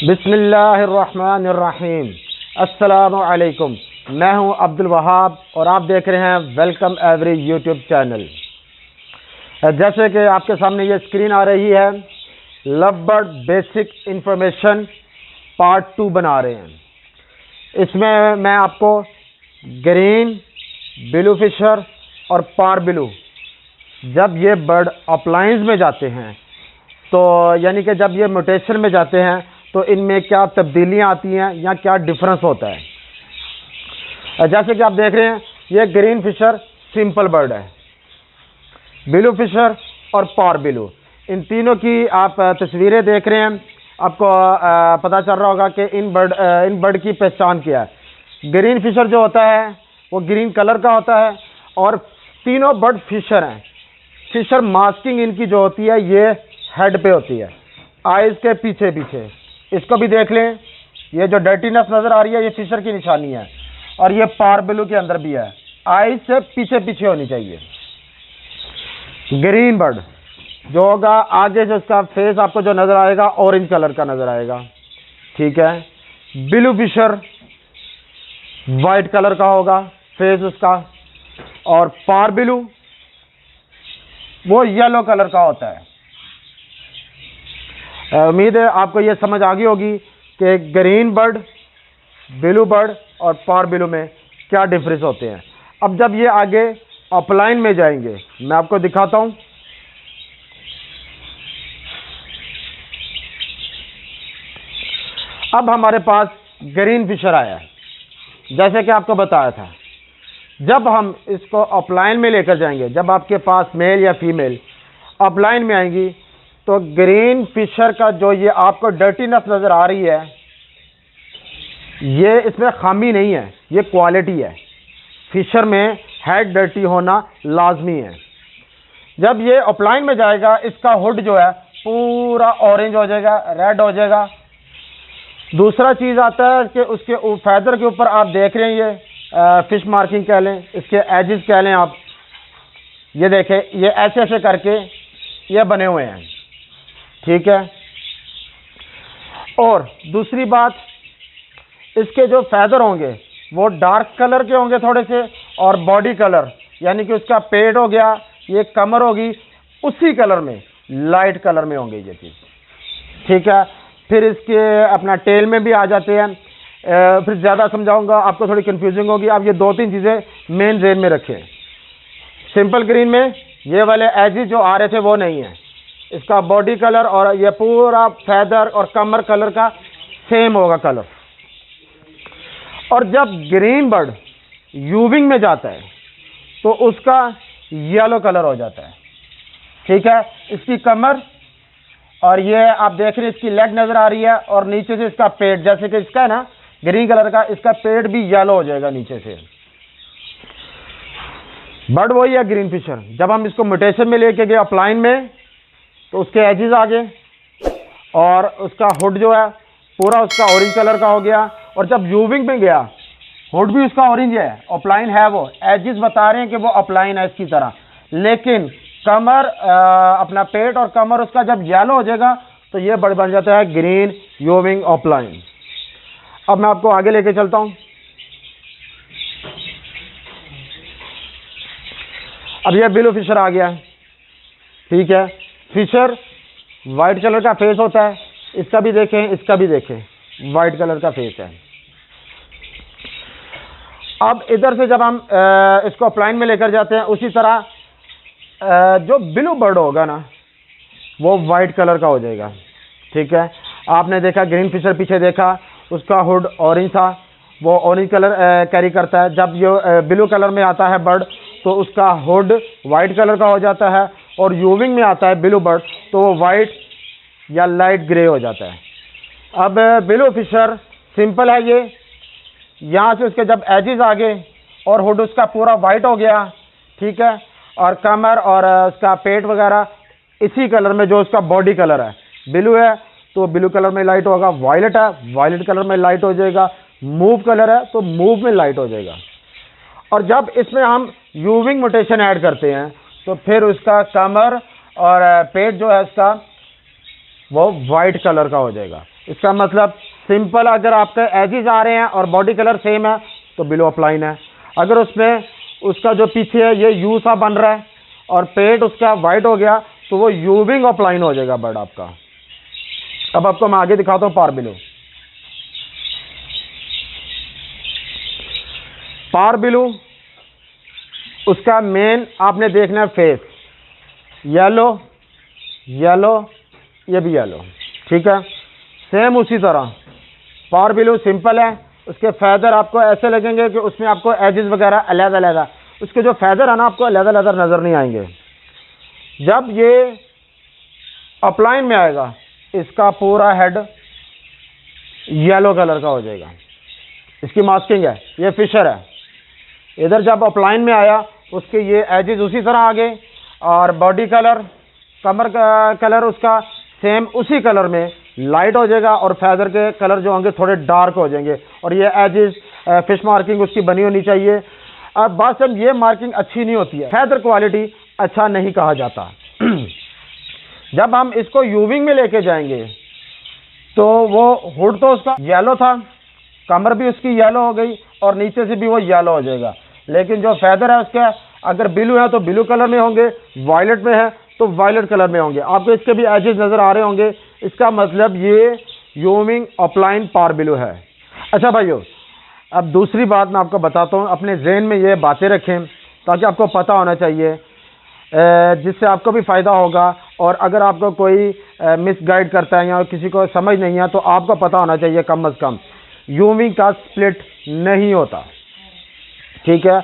बिस्मिल्लाहिर्रहमानिर्रहीम। अस्सलामु अलैकुम। मैं हूं अब्दुल वहाब और आप देख रहे हैं वेलकम एवरी यूट्यूब चैनल। जैसे कि आपके सामने ये स्क्रीन आ रही है, लवबर्ड बेसिक इंफॉर्मेशन पार्ट 2 बना रहे हैं। इसमें मैं आपको ग्रीन, ब्लू फिशर और पार ब्लू, जब ये बर्ड अपलाइंस में जाते हैं तो यानी कि जब ये म्यूटेशन में जाते हैं तो इनमें क्या तब्दीलियां आती हैं या क्या डिफरेंस होता है। जैसे कि आप देख रहे हैं, ये ग्रीन फिशर सिंपल बर्ड है, ब्लू फिशर और पार ब्लू, इन तीनों की आप तस्वीरें देख रहे हैं। आपको पता चल रहा होगा कि इन बर्ड की पहचान क्या है। ग्रीन फिशर जो होता है वो ग्रीन कलर का होता है और तीनों बर्ड फिशर हैं। फिशर मास्किंग इनकी जो होती है ये हेड पे होती है, आइज़ के पीछे पीछे। इसको भी देख लें, ये जो डर्टीनेस नज़र आ रही है ये फिशर की निशानी है और ये पार ब्लू के अंदर भी है, आइज़ से पीछे पीछे होनी चाहिए। ग्रीन बर्ड जो होगा, आगे जो उसका फेस आपको जो नज़र आएगा ऑरेंज कलर का नज़र आएगा, ठीक है। ब्लू फिशर वाइट कलर का होगा फेस उसका, और पार ब्लू वो येलो कलर का होता है। उम्मीद है आपको ये समझ आ गई होगी कि ग्रीन बर्ड, ब्लू बर्ड और पार ब्लू में क्या डिफरेंस होते हैं। अब जब ये आगे अपलाइन में जाएंगे, मैं आपको दिखाता हूं। अब हमारे पास ग्रीन फिशर आया है, जैसे कि आपको बताया था। जब हम इसको अपलाइन में लेकर जाएंगे, जब आपके पास मेल या फीमेल अपलाइन में आएंगी तो ग्रीन फिशर का जो ये आपको डर्टीनेस नज़र आ रही है, ये इसमें खामी नहीं है, ये क्वालिटी है। फिशर में हेड डर्टी होना लाजमी है। जब ये अपलाइन में जाएगा, इसका हुड जो है पूरा ऑरेंज हो जाएगा, रेड हो जाएगा। दूसरा चीज़ आता है कि उसके फैदर के ऊपर आप देख रहे हैं, ये फिश मार्किंग कह लें, इसके एजेस कह लें आप, ये देखें, ये ऐसे ऐसे करके ये बने हुए हैं, ठीक है। और दूसरी बात, इसके जो फैदर होंगे वो डार्क कलर के होंगे थोड़े से, और बॉडी कलर यानी कि उसका पेट हो गया, ये कमर होगी, उसी कलर में लाइट कलर में होंगे ये चीज़, ठीक है। फिर इसके अपना टेल में भी आ जाते हैं। फिर ज़्यादा समझाऊंगा, आपको थोड़ी कंफ्यूजिंग होगी। आप ये 2-3 चीज़ें मेन जेन में रखें। सिंपल ग्रीन में ये वाले एजेस जो आ रहे थे वो नहीं है, इसका बॉडी कलर और ये पूरा फैदर और कमर कलर का सेम होगा कलर। और जब ग्रीन बर्ड यूविंग में जाता है तो उसका येलो कलर हो जाता है, ठीक है। इसकी कमर और ये आप देख रहे हैं, इसकी लेग नज़र आ रही है और नीचे से इसका पेट, जैसे कि इसका है ना ग्रीन कलर का, इसका पेट भी येलो हो जाएगा नीचे से। बर्ड वही है ग्रीन फिशर। जब हम इसको म्यूटेशन में लेके गए अपलाइन में तो उसके एजेस आ गए और उसका हुड जो है पूरा उसका ऑरेंज कलर का हो गया। और जब यूविंग में गया, हुड भी उसका ऑरेंज है, अपलाइन है, वो एजेस बता रहे हैं कि वो अपलाइन है इसकी तरह। लेकिन कमर अपना पेट और कमर उसका जब येलो हो जाएगा तो ये बर्ड बन जाता है ग्रीन यूविंग अपलाइन। अब मैं आपको आगे लेके चलता हूं। अब ये ब्लू फिशर आ गया, ठीक है। फिशर वाइट कलर का फेस होता है, इसका भी देखें, इसका भी देखें, वाइट कलर का फेस है। अब इधर से जब हम इसको अपलाइन में लेकर जाते हैं, उसी तरह जो ब्लू बर्ड होगा ना वो वाइट कलर का हो जाएगा, ठीक है। आपने देखा ग्रीन फिशर पीछे देखा, उसका हुड ऑरेंज था, वो ऑरेंज कलर कैरी करता है। जब ये ब्लू कलर में आता है बर्ड तो उसका हुड वाइट कलर का हो जाता है, और यूविंग में आता है ब्लू बर्ड तो वो वाइट या लाइट ग्रे हो जाता है। अब ब्लू फिशर सिंपल है, ये यहाँ से उसके जब एजेस आ गए और हुड उसका पूरा वाइट हो गया, ठीक है, और कमर और उसका पेट वगैरह इसी कलर में जो उसका बॉडी कलर है, ब्लू है तो ब्लू कलर में लाइट होगा, वायलेट है वायलेट कलर में लाइट हो जाएगा, मूव कलर है तो मूव में लाइट हो जाएगा। और जब इसमें हम यूविंग म्यूटेशन ऐड करते हैं तो फिर उसका कमर और पेट जो है उसका वो वाइट कलर का हो जाएगा। इसका मतलब सिंपल अगर आपके एजेस आ रहे हैं और बॉडी कलर सेम है तो बिलो अपलाइन है। अगर उसमें उसका जो पीछे है ये यू सा बन रहा है और पेट उसका वाइट हो गया तो वो यूविंग अपलाइन हो जाएगा बर्ड आपका। अब आपको मैं आगे दिखाता हूँ पार बिलो। पार बिलो उसका मेन आपने देखना है फेस, येलो येलो, ये भी येलो, ठीक है। सेम उसी तरह पार बिलो सिंपल है, उसके फैदर आपको ऐसे लगेंगे कि उसमें आपको एजेस वगैरह अलग अलग है, उसके जो फैदर है ना आपको अलग अलग नज़र नहीं आएंगे। जब ये अपलाइन में आएगा इसका पूरा हेड येलो कलर का हो जाएगा, इसकी मास्किंग है, ये फिशर है। इधर जब अपलाइन में आया उसके ये एजेस उसी तरह आ गए और बॉडी कलर, कमर का कलर उसका सेम उसी कलर में लाइट हो जाएगा और फैदर के कलर जो होंगे थोड़े डार्क हो जाएंगे और ये एजेस फिश मार्किंग उसकी बनी होनी चाहिए। अब बात सब ये मार्किंग अच्छी नहीं होती है, फैदर क्वालिटी अच्छा नहीं कहा जाता। जब हम इसको यूविंग में लेके जाएंगे तो वो हुड तो उसका येलो था, कमर भी उसकी येलो हो गई और नीचे से भी वो येलो हो जाएगा, लेकिन जो फैदर है उसका अगर ब्लू है तो ब्लू कलर में होंगे, वायलेट में है तो वायलेट कलर में होंगे। आपको इसके भी एजेस नज़र आ रहे होंगे, इसका मतलब ये यूविंग अपलाइन पार बिलो है। अच्छा भाइयों, अब दूसरी बात मैं आपको बताता हूँ, अपने जहन में ये बातें रखें ताकि आपको पता होना चाहिए, जिससे आपको भी फ़ायदा होगा। और अगर आपको कोई मिस गाइड करता है या किसी को समझ नहीं है तो आपको पता होना चाहिए कम अज़ कम यूविंग का स्प्लिट नहीं होता, ठीक है।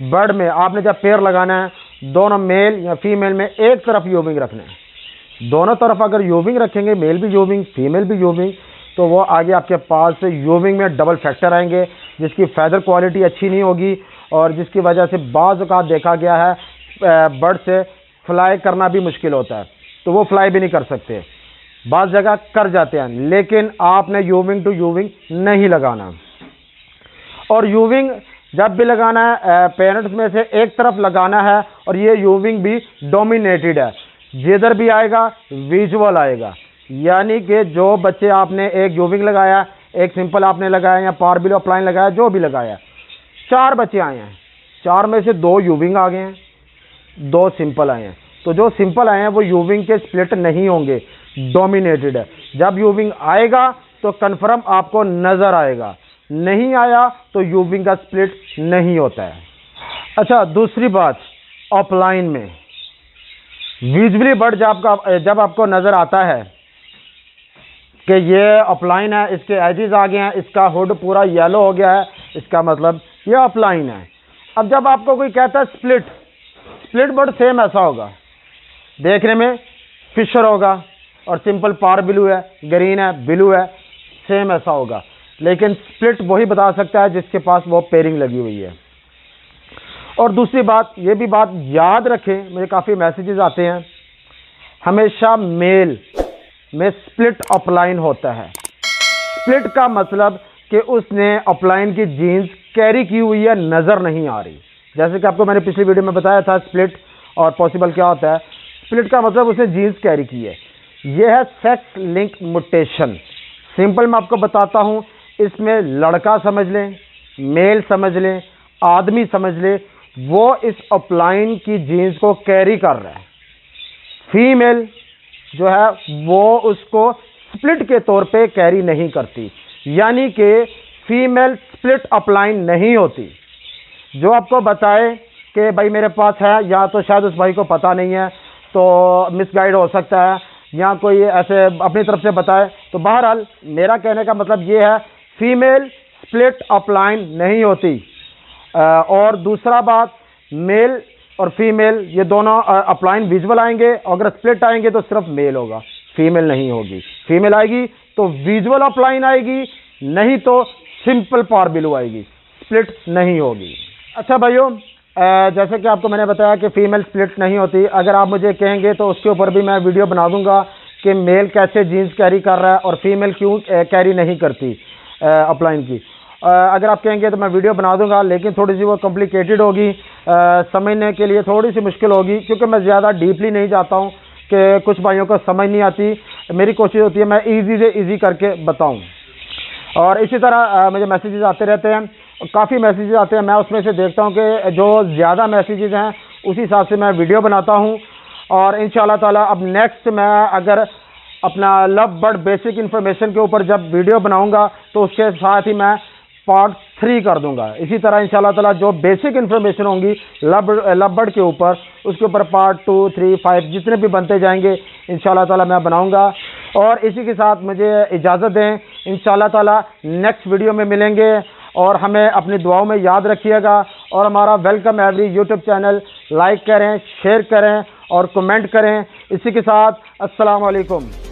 बर्ड में आपने जब पेयर लगाना है दोनों मेल या फीमेल में एक तरफ यूविंग रखना है। दोनों तरफ अगर यूविंग रखेंगे, मेल भी यूविंग फीमेल भी यूविंग, तो वो आगे आपके पास से यूविंग में डबल फैक्टर आएंगे जिसकी फैदर क्वालिटी अच्छी नहीं होगी और जिसकी वजह से बाज़ औक़ात देखा गया है बर्ड से फ्लाई करना भी मुश्किल होता है, तो वो फ्लाई भी नहीं कर सकते, बाज़ जगह कर जाते हैं। लेकिन आपने यूविंग टू यूविंग नहीं लगाना, और यूविंग जब भी लगाना है पेरेंट्स में से एक तरफ लगाना है और ये यूविंग भी डोमिनेटेड है, जिधर भी आएगा विजुअल आएगा, यानी कि जो बच्चे आपने एक यूविंग लगाया, एक सिंपल आपने लगाया या पार बिलो अपलाइन लगाया, जो भी लगाया, 4 बच्चे आए हैं, 4 में से 2 यूविंग आ गए हैं, 2 सिंपल आए हैं, तो जो सिंपल आए हैं वो यूविंग के स्प्लिट नहीं होंगे, डोमिनेटेड है। जब यूविंग आएगा तो कन्फर्म आपको नज़र आएगा, नहीं आया तो यूविंग का स्प्लिट नहीं होता है। अच्छा, दूसरी बात, अपलाइन में विजुअली बर्ड जब आपको नज़र आता है कि ये अपलाइन है, इसके एजेस आ गए हैं, इसका हुड पूरा येलो हो गया है, इसका मतलब ये अपलाइन है। अब जब आपको कोई कहता है स्प्लिट, स्प्लिट बर्ड सेम ऐसा होगा, देखने में फिशर होगा और सिंपल पार ब्लू है, ग्रीन है, ब्लू है, सेम ऐसा होगा, लेकिन स्प्लिट वही बता सकता है जिसके पास वो पेयरिंग लगी हुई है। और दूसरी बात, ये भी बात याद रखें, मुझे काफ़ी मैसेजेस आते हैं, हमेशा मेल में स्प्लिट अपलाइन होता है। स्प्लिट का मतलब कि उसने अपलाइन की जीन्स कैरी की हुई है, नज़र नहीं आ रही। जैसे कि आपको मैंने पिछली वीडियो में बताया था स्प्लिट और पॉसिबल क्या होता है। स्प्लिट का मतलब उसने जीन्स कैरी की है, यह है सेक्स लिंक म्यूटेशन। सिंपल मैं आपको बताता हूँ, इसमें लड़का समझ लें, मेल समझ लें, आदमी समझ ले, वो इस अपलाइन की जीन्स को कैरी कर रहा है। फीमेल जो है वो उसको स्प्लिट के तौर पे कैरी नहीं करती, यानी कि फीमेल स्प्लिट अपलाइन नहीं होती। जो आपको बताए कि भाई मेरे पास है, या तो शायद उस भाई को पता नहीं है तो मिसगाइड हो सकता है, या कोई ऐसे अपनी तरफ से बताए, तो बहरहाल मेरा कहने का मतलब ये है फीमेल स्प्लिट अपलाइन नहीं होती। और दूसरा बात, मेल और फीमेल ये दोनों अपलाइन विजुअल आएंगे, अगर स्प्लिट आएंगे तो सिर्फ मेल होगा, फीमेल नहीं होगी। फीमेल आएगी तो विजुअल अपलाइन आएगी, नहीं तो सिंपल पार बिलो आएगी, स्प्लिट नहीं होगी। अच्छा भाइयों, जैसे कि आपको मैंने बताया कि फ़ीमेल स्प्लिट नहीं होती, अगर आप मुझे कहेंगे तो उसके ऊपर भी मैं वीडियो बना दूंगा कि मेल कैसे जीन्स कैरी कर रहा है और फीमेल क्यों कैरी नहीं करती अपलाइन की। अगर आप कहेंगे तो मैं वीडियो बना दूंगा, लेकिन थोड़ी सी वो कॉम्प्लिकेटेड होगी, समझने के लिए थोड़ी सी मुश्किल होगी, क्योंकि मैं ज़्यादा डीपली नहीं जाता हूँ कि कुछ भाइयों को समझ नहीं आती। मेरी कोशिश होती है मैं ईजी से ईजी करके बताऊँ। और इसी तरह मुझे मैसेजेस आते रहते हैं, काफ़ी मैसेजेस आते हैं, मैं उसमें से देखता हूँ कि जो ज़्यादा मैसेजेस हैं उसी हिसाब से मैं वीडियो बनाता हूँ। और इंशाल्लाह ताला अब नेक्स्ट मैं अगर अपना लव बर्ड बेसिक इन्फॉर्मेशन के ऊपर जब वीडियो बनाऊँगा तो उसके साथ ही मैं पार्ट 3 कर दूंगा। इसी तरह इंशाल्लाह ताला जो बेसिक इन्फॉर्मेशन होंगी लव बर्ड के ऊपर, उसके ऊपर पार्ट 2, 3, 5 जितने भी बनते जाएंगे इंशाल्लाह ताला मैं बनाऊंगा। और इसी के साथ मुझे इजाज़त दें, इंशाल्लाह ताला नेक्स्ट वीडियो में मिलेंगे। और हमें अपनी दुआओं में याद रखिएगा। और हमारा welcome every YouTube channel like करें, शेयर करें और कमेंट करें। इसी के साथ अस्सलाम वालेकुम।